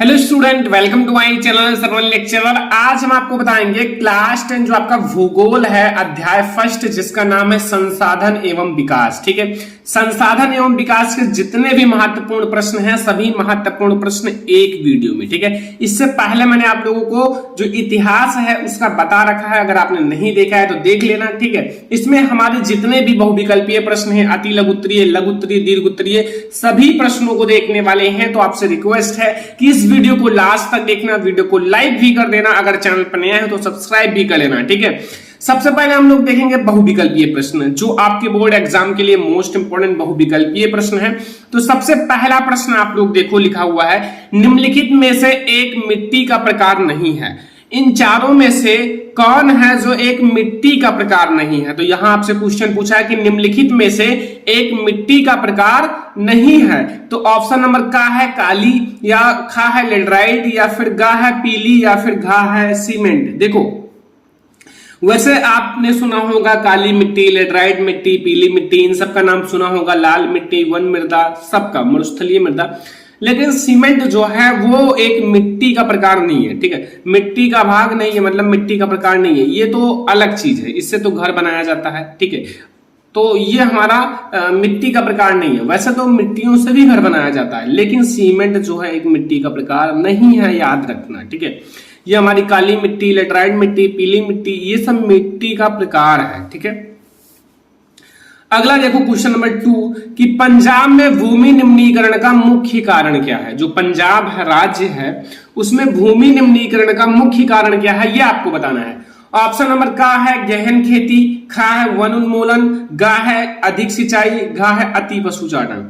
Hello student, welcome to my channel Sarvan lecturer. आज हम आपको बताएंगे क्लास 10 जो आपका भूगोल है, अध्याय फर्स्ट, जिसका नाम है संसाधन एवं विकास। ठीक है, संसाधन एवं विकास के जितने भी महत्वपूर्ण प्रश्न हैं, सभी महत्वपूर्ण प्रश्न एक वीडियो में। ठीक है, इससे पहले मैंने आप लोगों को जो इतिहास है उसका बता रखा है, अगर आपने नहीं देखा है तो देख लेना। ठीक है, इसमें हमारे जितने भी बहुविकल्पीय प्रश्न हैं, अति लघुत्तरीय, लघुत्तरीय, दीर्घोत्तरीय, सभी प्रश्नों को देखने वाले हैं। तो आपसे रिक्वेस्ट है कि इस वीडियो को लास्ट तक देखना, वीडियो को लाइक भी कर देना, अगर चैनल पर नया है तो सब्सक्राइब भी कर लेना। ठीक है, सबसे पहले हम लोग देखेंगे बहुविकल्पीय प्रश्न, जो आपके बोर्ड एग्जाम के लिए मोस्ट इंपोर्टेंट बहुविकल्पीय प्रश्न है। तो सबसे पहला प्रश्न आप लोग देखो, लिखा हुआ है निम्नलिखित में से एक मिट्टी का प्रकार नहीं है। इन चारों में से कौन है जो एक मिट्टी का प्रकार नहीं है? तो यहां आपसे क्वेश्चन पूछा है कि निम्नलिखित में से एक मिट्टी का प्रकार नहीं है। तो ऑप्शन नंबर का है काली, या खा है लेटराइट, या फिर गा है पीली, या फिर घा है सीमेंट। देखो, वैसे आपने सुना होगा काली मिट्टी, लेटराइट मिट्टी, पीली मिट्टी, इन सबका नाम सुना होगा, लाल मिट्टी, वन मृदा, सबका मरुस्थलीय मृदा। लेकिन सीमेंट जो है वो एक मिट्टी का प्रकार नहीं है। ठीक है, मिट्टी का भाग नहीं है, मतलब मिट्टी का प्रकार नहीं है, ये तो अलग चीज है, इससे तो घर बनाया जाता है। ठीक है, तो ये हमारा मिट्टी का प्रकार नहीं है। वैसे तो मिट्टियों से भी घर बनाया जाता है, लेकिन सीमेंट जो है एक मिट्टी का प्रकार नहीं है, याद रखना। ठीक है, ये हमारी काली मिट्टी, लेटराइट मिट्टी, पीली मिट्टी, ये सब मिट्टी का प्रकार है। ठीक है, अगला देखो क्वेश्चन नंबर 2 कि पंजाब में भूमि निम्नीकरण का मुख्य कारण क्या है? जो पंजाब है, राज्य है, उसमें भूमि निम्नीकरण का मुख्य कारण क्या है, यह आपको बताना है। ऑप्शन नंबर का है गहन खेती, खा है वन उन्मूलन, गा है अधिक सिंचाई, घा है अति पशुचारण।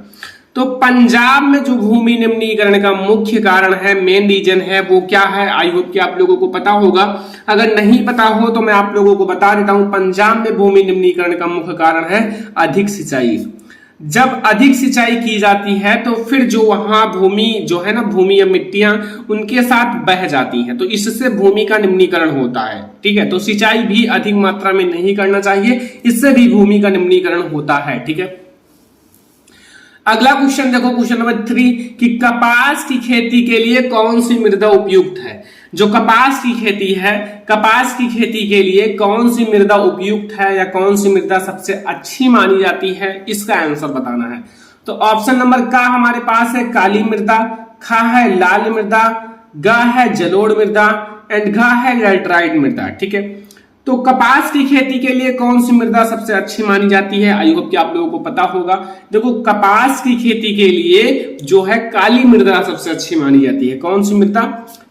तो पंजाब में जो भूमि निम्नीकरण का मुख्य कारण है, मेन रीजन है, वो क्या है? आई होप कि आप लोगों को पता होगा। अगर नहीं पता हो तो मैं आप लोगों को बता देता हूं। पंजाब में भूमि निम्नीकरण का मुख्य कारण है अधिक सिंचाई। जब अधिक सिंचाई की जाती है तो फिर जो वहां भूमि जो है ना, भूमि या मिट्टियां उनके साथ बह जाती हैं, तो इससे भूमि का निम्नीकरण होता है। ठीक है, तो सिंचाई भी अधिक मात्रा में नहीं करना चाहिए, इससे भी भूमि का निम्नीकरण होता है। ठीक है, अगला क्वेश्चन देखो, क्वेश्चन नंबर 3 कि कपास की खेती के लिए कौन सी मृदा उपयुक्त है? जो कपास की खेती है, कपास की खेती के लिए कौन सी मृदा उपयुक्त है, या कौन सी मृदा सबसे अच्छी मानी जाती है, इसका आंसर बताना है। तो ऑप्शन नंबर का हमारे पास है काली मृदा, खा है लाल मृदा, गा है जलोढ़ मृदा, एंड घा है लेटराइट मृदा। ठीक है, तो कपास की खेती के लिए कौन सी मृदा सबसे अच्छी मानी जाती है? आई होप कि आप लोगों को पता होगा। देखो, कपास की खेती के लिए जो है काली मृदा सबसे अच्छी मानी जाती है। कौन सी मृदा?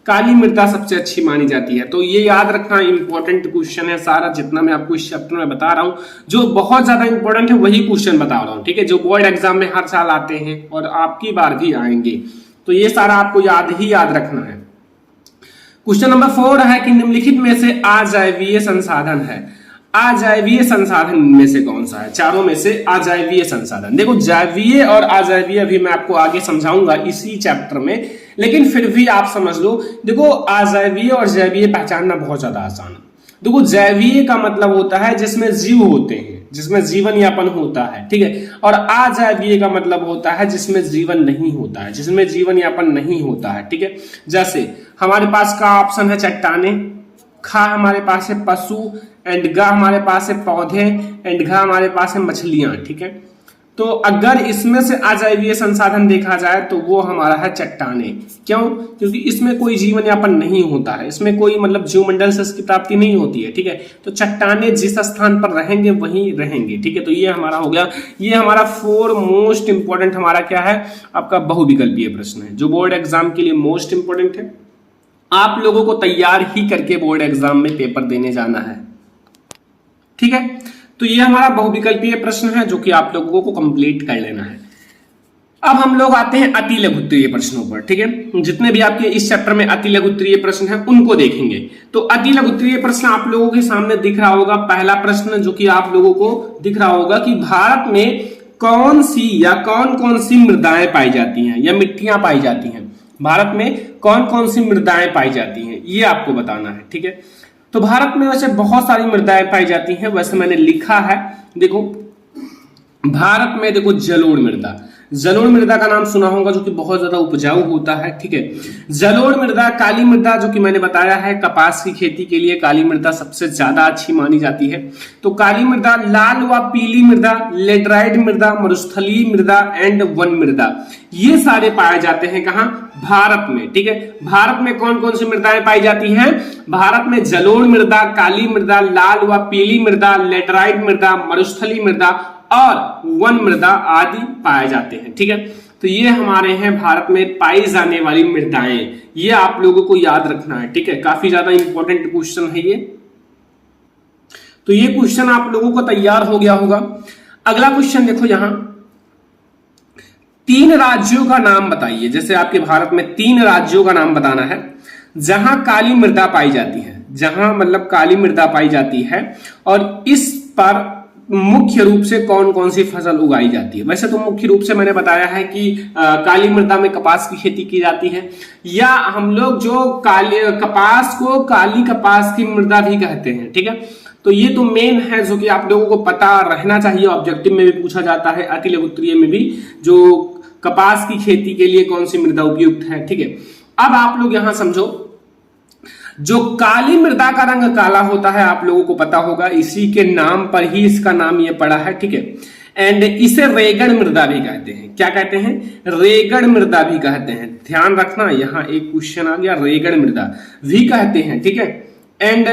काली मृदा सबसे अच्छी मानी जाती है। तो ये याद रखना, इंपॉर्टेंट क्वेश्चन है सारा, जितना मैं आपको इस चैप्टर में बता रहा हूं, जो बहुत ज्यादा इंपॉर्टेंट है वही क्वेश्चन बता रहा हूं। ठीक है, जो बोर्ड एग्जाम में हर साल आते हैं और आपकी बार भी आएंगे, तो ये सारा आपको याद रखना है। क्वेश्चन नंबर 4 है कि निम्नलिखित में से अजैवीय संसाधन है। अजैवीय संसाधन में से कौन सा है? चारों में से अजैवीय संसाधन। देखो, जैवीय और अजैवीय अभी मैं आपको आगे समझाऊंगा इसी चैप्टर में, लेकिन फिर भी आप समझ लो। देखो, अजैवीय और जैवीय पहचानना बहुत ज्यादा आसान है। देखो, जैवीय का मतलब होता है जिसमें जीव होते हैं, जिसमें जीवन यापन होता है। ठीक है, और अजैवीय का मतलब होता है जिसमें जीवन नहीं होता है, जिसमें जीवन यापन नहीं होता है। ठीक है, जैसे हमारे पास का ऑप्शन है चट्टाने, खा हमारे पास है पशु, एंड गा हमारे पास है पौधे, एंड घा हमारे पास है मछलियां। ठीक है, तो अगर इसमें से अजैवीय संसाधन देखा जाए तो वो हमारा है चट्टाने। क्यों? क्योंकि इसमें कोई जीवन यापन नहीं होता है, इसमें कोई मतलब जीवमंडल से इसकी प्राप्ति नहीं होती है। ठीक है, तो चट्टाने जिस स्थान पर रहेंगे वहीं रहेंगे। ठीक है, तो ये हमारा हो गया, ये हमारा 4 मोस्ट इंपोर्टेंट हमारा क्या है, आपका बहुविकल्पीय प्रश्न है, जो बोर्ड एग्जाम के लिए मोस्ट इंपोर्टेंट है। आप लोगों को तैयार ही करके बोर्ड एग्जाम में पेपर देने जाना है। ठीक है, तो ये हमारा बहुविकल्पीय प्रश्न है, जो कि आप लोगों को कंप्लीट कर लेना है। अब हम लोग आते हैं अति लघुत्तरीय प्रश्नों पर। ठीक है, जितने भी आपके इस चैप्टर में अति लघुत्तरीय प्रश्न हैं उनको देखेंगे। तो अति लघुत्तरीय प्रश्न आप लोगों के सामने दिख रहा होगा। पहला प्रश्न जो कि आप लोगों को दिख रहा होगा कि भारत में कौन सी या कौन कौन सी मृदाएं पाई जाती हैं या मिट्टियां पाई जाती हैं? भारत में कौन कौन सी मृदाएं पाई जाती हैं, ये आपको बताना है। ठीक है, तो भारत में वैसे बहुत सारी मृदाएं पाई जाती हैं, वैसे मैंने लिखा है। देखो, भारत में देखो जलोढ़ मृदा, जलोढ़ मृदा का नाम सुना होगा, जो कि बहुत ज्यादा उपजाऊ होता है। ठीक है, जलोढ़ मृदा, काली मृदा जो कि मैंने बताया है कपास की खेती के लिए काली मृदा सबसे ज्यादा अच्छी मानी जाती है। तो काली मृदा, लाल व पीली मृदा, लेटराइट मृदा, मरुस्थलीय मृदा एंड वन मृदा, ये सारे पाए जाते हैं कहां? भारत में। ठीक है, भारत में कौन कौन सी मृदाएं पाई जाती हैं? भारत में जलोढ़ मृदा, काली मृदा, लाल व पीली मृदा, लेटराइट मृदा, मरुस्थलीय मृदा और वन मृदा आदि पाए जाते हैं। ठीक है, तो ये हमारे हैं भारत में पाई जाने वाली मृदाएं, ये आप लोगों को याद रखना है। ठीक है, काफी ज्यादा इंपॉर्टेंट क्वेश्चन है ये। तो ये क्वेश्चन आप लोगों को तैयार हो गया होगा। अगला क्वेश्चन देखो, यहां 3 राज्यों का नाम बताइए। जैसे आपके भारत में 3 राज्यों का नाम बताना है जहां काली मृदा पाई जाती है, जहां मतलब काली मृदा पाई जाती है, और इस पर मुख्य रूप से कौन कौन सी फसल उगाई जाती है। वैसे तो मुख्य रूप से मैंने बताया है कि काली मृदा में कपास की खेती की जाती है, या हम लोग जो काली कपास को काली कपास की मृदा भी कहते हैं। ठीक है, तो ये तो मेन है जो कि आप लोगों को पता रहना चाहिए, ऑब्जेक्टिव में भी पूछा जाता है, अति लघु उत्तरीय में भी, जो कपास की खेती के लिए कौन सी मृदा उपयुक्त है। ठीक है, अब आप लोग यहां समझो, जो काली मृदा का रंग काला होता है आप लोगों को पता होगा, इसी के नाम पर ही इसका नाम ये पड़ा है। ठीक है, एंड इसे रेगड़ मृदा भी कहते हैं। क्या कहते हैं? रेगड़ मृदा भी कहते हैं। ध्यान रखना, यहां एक क्वेश्चन आ गया, रेगड़ मृदा भी कहते हैं। ठीक है, एंड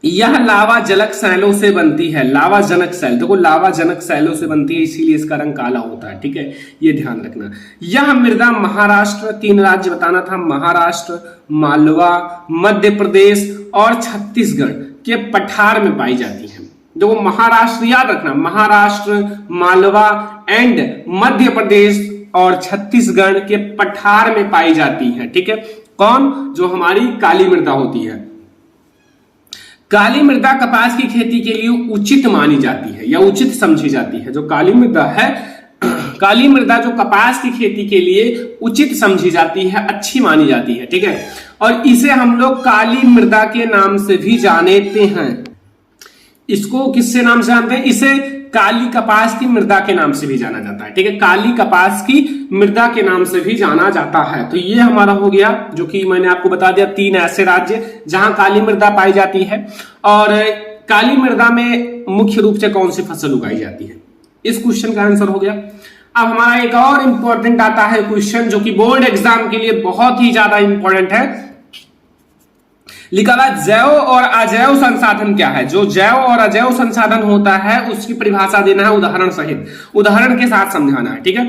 यह लावा जनक सैलों से बनती है। लावा जनक सैल, देखो लावा जनक सैलों से बनती है, इसीलिए इसका रंग काला होता है। ठीक है, ये ध्यान रखना। यह मृदा महाराष्ट्र, 3 राज्य बताना था, महाराष्ट्र, मालवा, मध्य प्रदेश और छत्तीसगढ़ के पठार में पाई जाती है। देखो महाराष्ट्र याद रखना, महाराष्ट्र, मालवा एंड मध्य प्रदेश और छत्तीसगढ़ के पठार में पाई जाती है। ठीक है, कौन? जो हमारी काली मृदा होती है। काली मृदा कपास की खेती के लिए उचित मानी जाती है या उचित समझी जाती है। जो काली मृदा है, काली मृदा जो कपास की खेती के लिए उचित समझी जाती है, अच्छी मानी जाती है। ठीक है, और इसे हम लोग काली मृदा के नाम से भी जानते हैं। इसको किससे नाम से जानते हैं? इसे काली कपास की मृदा के नाम से भी जाना जाता है। ठीक है, काली कपास की मृदा के नाम से भी जाना जाता है। तो ये हमारा हो गया, जो कि मैंने आपको बता दिया, 3 ऐसे राज्य जहां काली मृदा पाई जाती है, और काली मृदा में मुख्य रूप से कौन सी फसल उगाई जाती है। इस क्वेश्चन का आंसर हो गया। अब हमारा एक और इंपॉर्टेंट आता है क्वेश्चन, जो कि बोर्ड एग्जाम के लिए बहुत ही ज्यादा इंपॉर्टेंट है। लिखा हुआ जैव और अजैव संसाधन क्या है। जो जैव और अजैव संसाधन होता है उसकी परिभाषा देना है उदाहरण सहित, उदाहरण के साथ समझाना है। ठीक है,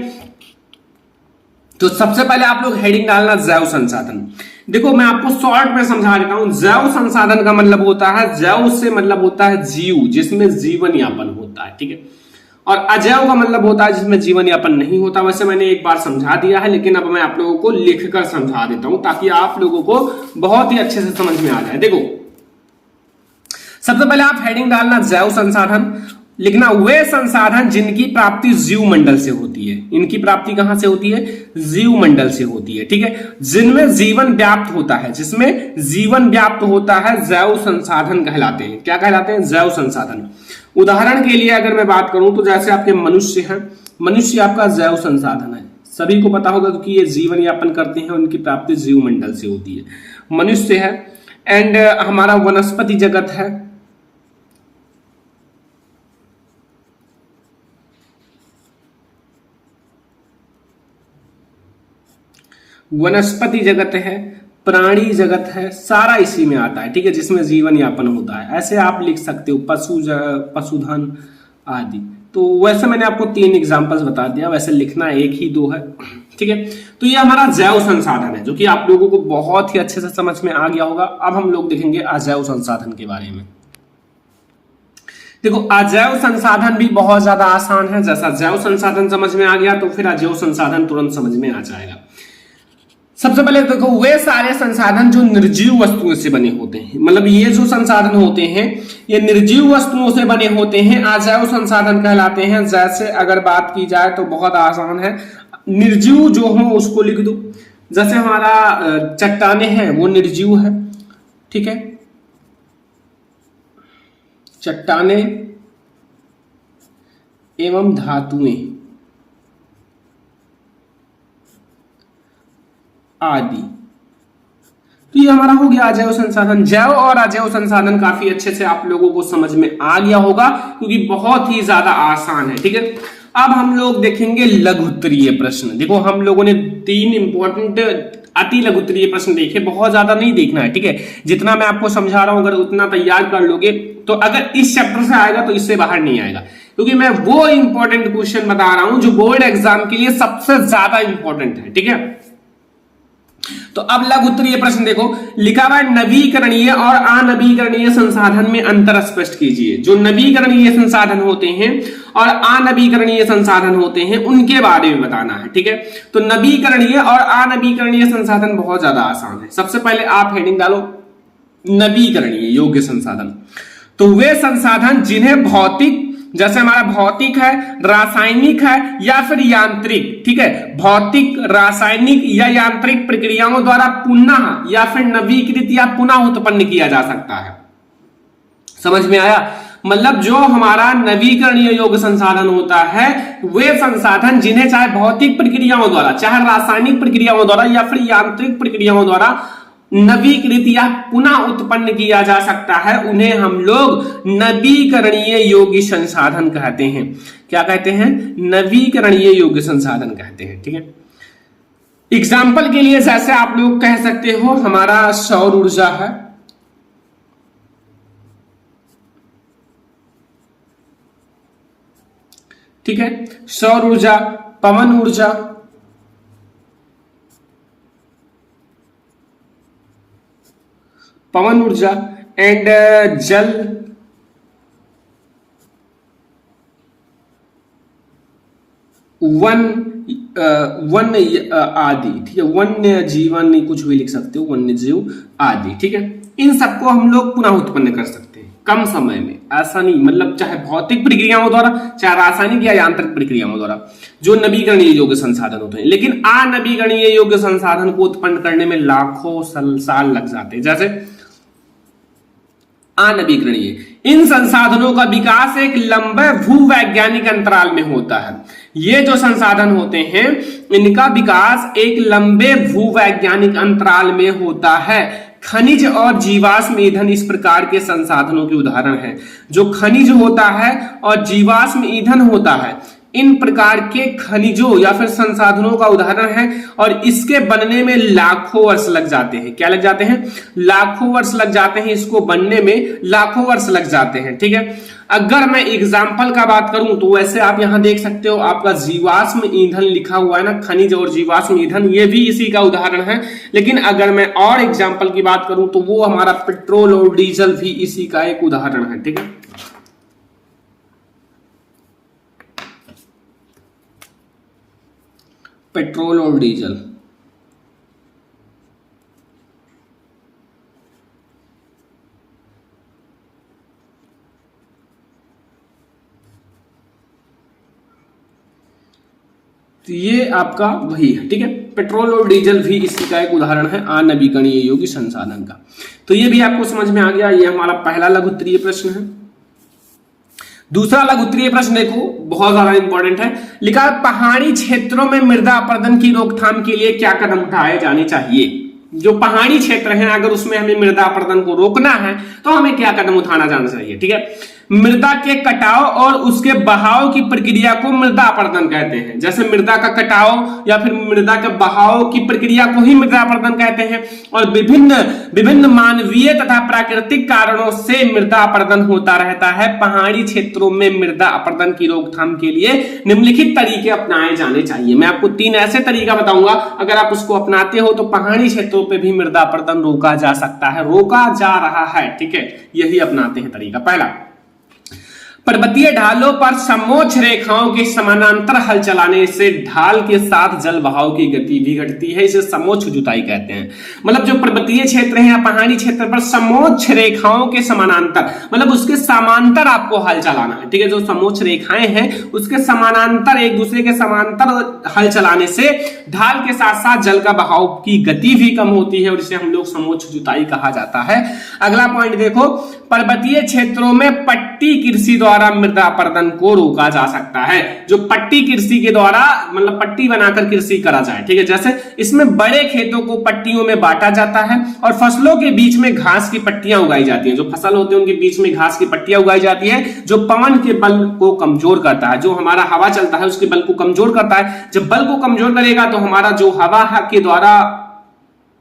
तो सबसे पहले आप लोग हेडिंग डालना जैव संसाधन। देखो मैं आपको शॉर्ट में समझा देता हूं। जैव संसाधन का मतलब होता है, जैव से मतलब होता है जीव, जिसमें जीवन यापन होता है। ठीक है, और अजैव का मतलब होता है जिसमें जीवन यापन नहीं होता। वैसे मैंने एक बार समझा दिया है, लेकिन अब मैं आप लोगों को लिखकर समझा देता हूं ताकि आप लोगों को बहुत ही अच्छे से समझ में आ जाए। देखो सबसे पहले आप हेडिंग डालना जैव संसाधन, लिखना वे संसाधन जिनकी प्राप्ति जीव मंडल से होती है। इनकी प्राप्ति कहां से होती है? जीव मंडल से होती है। ठीक है, जिनमें जीवन व्याप्त होता है, जिसमें जीवन व्याप्त होता है, जैव संसाधन कहलाते हैं। क्या कहलाते हैं? जैव संसाधन। उदाहरण के लिए अगर मैं बात करूं तो जैसे आपके मनुष्य हैं, मनुष्य आपका जैव संसाधन है। सभी को पता होगा कि ये जीवन यापन करते हैं, उनकी प्राप्ति जीव मंडल से होती है। मनुष्य है, एंड हमारा वनस्पति जगत है, वनस्पति जगत है, प्राणी जगत है, सारा इसी में आता है। ठीक है, जिसमें जीवन यापन होता है। ऐसे आप लिख सकते हो पशुधन आदि। तो वैसे मैंने आपको 3 एग्जांपल्स बता दिया, वैसे लिखना 1 ही 2 है। ठीक है, तो ये हमारा जैव संसाधन है, जो कि आप लोगों को बहुत ही अच्छे से समझ में आ गया होगा। अब हम लोग देखेंगे अजैव संसाधन के बारे में। देखो अजैव संसाधन भी बहुत ज्यादा आसान है। जैसा जैव संसाधन समझ में आ गया तो फिर अजैव संसाधन तुरंत समझ में आ जाएगा। सबसे पहले देखो वे सारे संसाधन जो निर्जीव वस्तुओं से बने होते हैं, मतलब ये जो संसाधन होते हैं ये निर्जीव वस्तुओं से बने होते हैं, अजैव संसाधन कहलाते हैं। जैसे अगर बात की जाए तो बहुत आसान है, निर्जीव जो हो उसको लिख दो। जैसे हमारा चट्टाने हैं वो निर्जीव है। ठीक है, चट्टाने एवं धातुएं आदि। तो ये हमारा हो गया अजैव संसाधन। जैव और अजैव संसाधन काफी अच्छे से आप लोगों को समझ में आ गया होगा क्योंकि बहुत ही ज्यादा आसान है, ठीक है। अब हम लोग देखेंगे लघुत्तरीय प्रश्न। देखो हम लोगों ने 3 इंपॉर्टेंट अति लघुत्तरीय प्रश्न देखे, बहुत ज्यादा नहीं देखना है, ठीक है। जितना मैं आपको समझा रहा हूं अगर उतना तैयार कर लोगे तो अगर इस चैप्टर से आएगा तो इससे बाहर नहीं आएगा, क्योंकि मैं वो इंपॉर्टेंट क्वेश्चन बता रहा हूं जो बोर्ड एग्जाम के लिए सबसे ज्यादा इंपॉर्टेंट है, ठीक है। तो अब लघुत्तरीय प्रश्न देखो, लिखा हुआ है नवीकरणीय और अनवीकरणीय संसाधन में अंतर स्पष्ट कीजिए। जो नवीकरणीय संसाधन होते हैं और अनवीकरणीय संसाधन होते हैं उनके बारे में बताना है, ठीक है। तो नवीकरणीय और अनवीकरणीय संसाधन बहुत ज्यादा आसान है। सबसे पहले आप हेडिंग डालो नवीकरणीय योग्य संसाधन। तो वे संसाधन जिन्हें भौतिक, जैसे हमारा भौतिक है, रासायनिक है या फिर यांत्रिक, ठीक है, भौतिक, रासायनिक या यांत्रिक प्रक्रियाओं द्वारा पुनः या फिर नवीकृत या पुनः उत्पन्न किया जा सकता है। समझ में आया? मतलब जो हमारा नवीकरणीय योग्य संसाधन होता है वे संसाधन जिन्हें चाहे भौतिक प्रक्रियाओं द्वारा, चाहे रासायनिक प्रक्रियाओं द्वारा या फिर यांत्रिक प्रक्रियाओं द्वारा नवीकृत या पुनः उत्पन्न किया जा सकता है, उन्हें हम लोग नवीकरणीय योग्य संसाधन कहते हैं। क्या कहते हैं? नवीकरणीय योग्य संसाधन कहते हैं, ठीक है। एग्जाम्पल के लिए जैसे आप लोग कह सकते हो हमारा सौर ऊर्जा है, ठीक है, सौर ऊर्जा, पवन ऊर्जा, पवन ऊर्जा एंड जल, वन आदि, ठीक है, वन्य जीवन कुछ भी लिख सकते हो, वन्य जीव आदि, ठीक है। इन सबको हम लोग पुनः उत्पन्न कर सकते हैं कम समय में। ऐसा नहीं, मतलब चाहे भौतिक प्रक्रियाओं द्वारा, चाहे रासायनिक या यांत्रिक प्रक्रियाओं द्वारा, जो नवीकरणीय योग्य संसाधन होते हैं। लेकिन अनवीकरणीय योग्य संसाधन को उत्पन्न करने में लाखों साल लग जाते हैं। जैसे अनवीकरणीय, इन संसाधनों का विकास एक लंबे भूवैज्ञानिक अंतराल में होता है। ये जो संसाधन होते हैं इनका विकास एक लंबे भूवैज्ञानिक अंतराल में होता है। खनिज और जीवाश्म ईंधन इस प्रकार के संसाधनों के उदाहरण हैं। जो खनिज होता है और जीवाश्म ईंधन होता है, इन प्रकार के खनिजों या फिर संसाधनों का उदाहरण है और इसके बनने में लाखों वर्ष लग जाते हैं। क्या लग जाते हैं? लाखों वर्ष लग जाते हैं। इसको बनने में लाखों वर्ष लग जाते हैं, ठीक है। अगर मैं एग्जाम्पल का बात करूं तो वैसे आप यहां देख सकते हो आपका जीवाश्म ईंधन लिखा हुआ है ना, खनिज और जीवाश्म ईंधन, ये भी इसी का उदाहरण है। लेकिन अगर मैं और एग्जाम्पल की बात करूं तो वो हमारा पेट्रोल और डीजल भी इसी का एक उदाहरण है, ठीक है। पेट्रोल और डीजल, तो ये आपका वही है, ठीक है। पेट्रोल और डीजल भी इसी का एक उदाहरण है अनवीकरणीय योग्य संसाधन का। तो ये भी आपको समझ में आ गया। ये हमारा पहला लघुत्तरीय प्रश्न है। दूसरा लघुत्तरीय प्रश्न देखो, बहुत ज्यादा इंपॉर्टेंट है। लिखा है पहाड़ी क्षेत्रों में मृदा अपरदन की रोकथाम के लिए क्या कदम उठाए जाने चाहिए। जो पहाड़ी क्षेत्र है अगर उसमें हमें मृदा अपरदन को रोकना है तो हमें क्या कदम उठाना जाना चाहिए, ठीक है। मृदा के कटाव और उसके बहाव की प्रक्रिया को मृदा अपरदन कहते हैं। जैसे मृदा का कटाव या फिर मृदा के बहाव की प्रक्रिया को ही मृदा अपरदन कहते हैं। और विभिन्न मानवीय तथा प्राकृतिक कारणों से मृदा अपरदन होता रहता है। पहाड़ी क्षेत्रों में मृदा अपरदन की रोकथाम के लिए निम्नलिखित तरीके अपनाए जाने चाहिए। मैं आपको 3 ऐसे तरीका बताऊंगा, अगर आप उसको अपनाते हो तो पहाड़ी क्षेत्रों पे भी मृदा अपरदन रोका जा सकता है, रोका जा रहा है, ठीक है। यही अपनाते हैं तरीका। पहला, पर्वतीय ढालों पर समोच्च रेखाओं के समानांतर हल चलाने से ढाल के साथ जल बहाव की गति भी घटती है। इसे समोच्च जुताई कहते हैं। मतलब जो पर्वतीय क्षेत्र है या पहाड़ी क्षेत्र पर समोच्च रेखाओं के समानांतर, मतलब उसके समांतर आपको हल चलाना है, ठीक है। जो समोच्च रेखाएं हैं उसके समानांतर, एक दूसरे के समांतर हल चलाने से ढाल के साथ साथ जल का बहाव की गति भी कम होती है और इसे हम लोग समोच्च जुताई कहा जाता है। अगला पॉइंट देखो, पर्वतीय क्षेत्रों में पट्टी पट्टी कृषि द्वारा मृदा अपरदन को रोका जा सकता है। जो पट्टी कृषि के द्वारा मतलब पट्टी बनाकर कृषि करा जाए, ठीक है। जैसे इसमें बड़े खेतों को पट्टियों में बांटा जाता है और फसलों के बीच में घास की पट्टियां उगाई जाती हैं। जो फसल होती है उनके बीच में घास की पट्टियां उगाई जाती है, जो पवन के बल को कमजोर करता है। जो हमारा हवा चलता है उसके बल को कमजोर करता है। जब बल को कमजोर करेगा तो हमारा जो हवा के द्वारा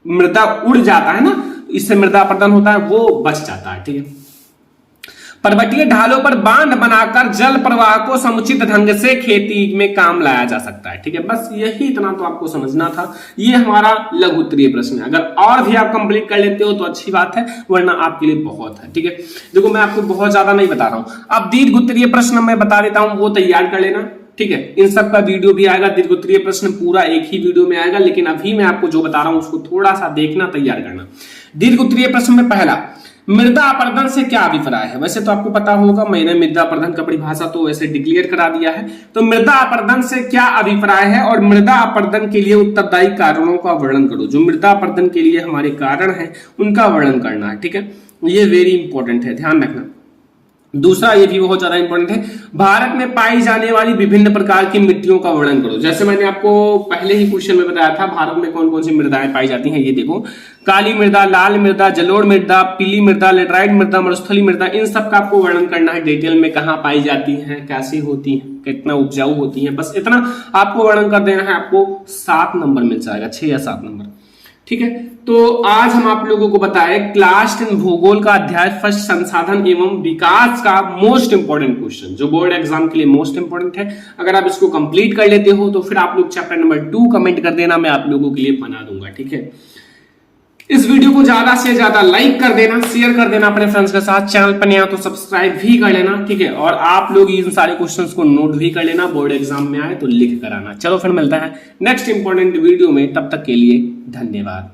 मृदा उड़ जाता है ना, इससे मृदा अपरदन होता है, वो बच जाता है, ठीक है। पर्वतीय ढालों पर बांध बनाकर जल प्रवाह को समुचित ढंग से खेती में काम लाया जा सकता है, ठीक है। बस यही इतना तो आपको समझना था। ये हमारा लघु उत्तरीय प्रश्न है। अगर और भी आप कंप्लीट कर लेते हो तो अच्छी बात है, वरना आपके लिए बहुत है, ठीक है। देखो मैं आपको बहुत ज्यादा नहीं बता रहा हूं। अब दीर्घ उत्तरीय प्रश्न मैं बता देता हूं, वो तैयार कर लेना, ठीक है। इन सब का वीडियो भी आएगा। दीर्घ उत्तरीय प्रश्न पूरा एक ही वीडियो में आएगा, लेकिन अभी मैं आपको जो बता रहा हूं उसको थोड़ा सा देखना, तैयार करना। दीर्घ उत्तरीय प्रश्न में पहला, मृदा अपरदन से क्या अभिप्राय है। वैसे तो आपको पता होगा, मैंने मृदा अपरदन का परिभाषा तो वैसे डिक्लेयर करा दिया है। तो मृदा अपरदन से क्या अभिप्राय है और मृदा अपरदन के लिए उत्तरदायी कारणों का वर्णन करो। जो मृदा अपरदन के लिए हमारे कारण है उनका वर्णन करना है, ठीक है। ये वेरी इंपॉर्टेंट है, ध्यान रखना। दूसरा ये भी बहुत ज्यादा इंपॉर्टेंट है, भारत में पाई जाने वाली विभिन्न प्रकार की मिट्टियों का वर्णन करो। जैसे मैंने आपको पहले ही क्वेश्चन में बताया था, भारत में कौन कौन सी मृदाएं पाई जाती हैं। ये देखो, काली मृदा, लाल मृदा, जलोढ़ मृदा, पीली मृदा, लेटराइट मृदा, मरुस्थली मृदा, इन सब का आपको वर्णन करना है डिटेल में। कहाँ पाई जाती हैं, कैसी होती हैं, कितना उपजाऊ होती हैं, बस इतना आपको वर्णन कर देना है। आपको 7 नंबर मिल जाएगा, 6 या 7 नंबर, ठीक है। तो आज हम आप लोगों को बताएं क्लास 10 भूगोल का अध्याय फर्स्ट संसाधन एवं विकास का मोस्ट इंपोर्टेंट क्वेश्चन, जो बोर्ड एग्जाम के लिए मोस्ट इंपोर्टेंट है। अगर आप इसको कंप्लीट कर लेते हो तो फिर आप लोग चैप्टर नंबर 2 कमेंट कर देना, मैं आप लोगों के लिए बना दूंगा, ठीक है। इस वीडियो को ज्यादा से ज्यादा लाइक कर देना, शेयर कर देना अपने फ्रेंड्स के साथ। चैनल पर नया तो सब्सक्राइब भी कर लेना, ठीक है। और आप लोग इन सारे क्वेश्चंस को नोट भी कर लेना, बोर्ड एग्जाम में आए तो लिख कर आना। चलो फिर मिलता है नेक्स्ट इंपॉर्टेंट वीडियो में, तब तक के लिए धन्यवाद।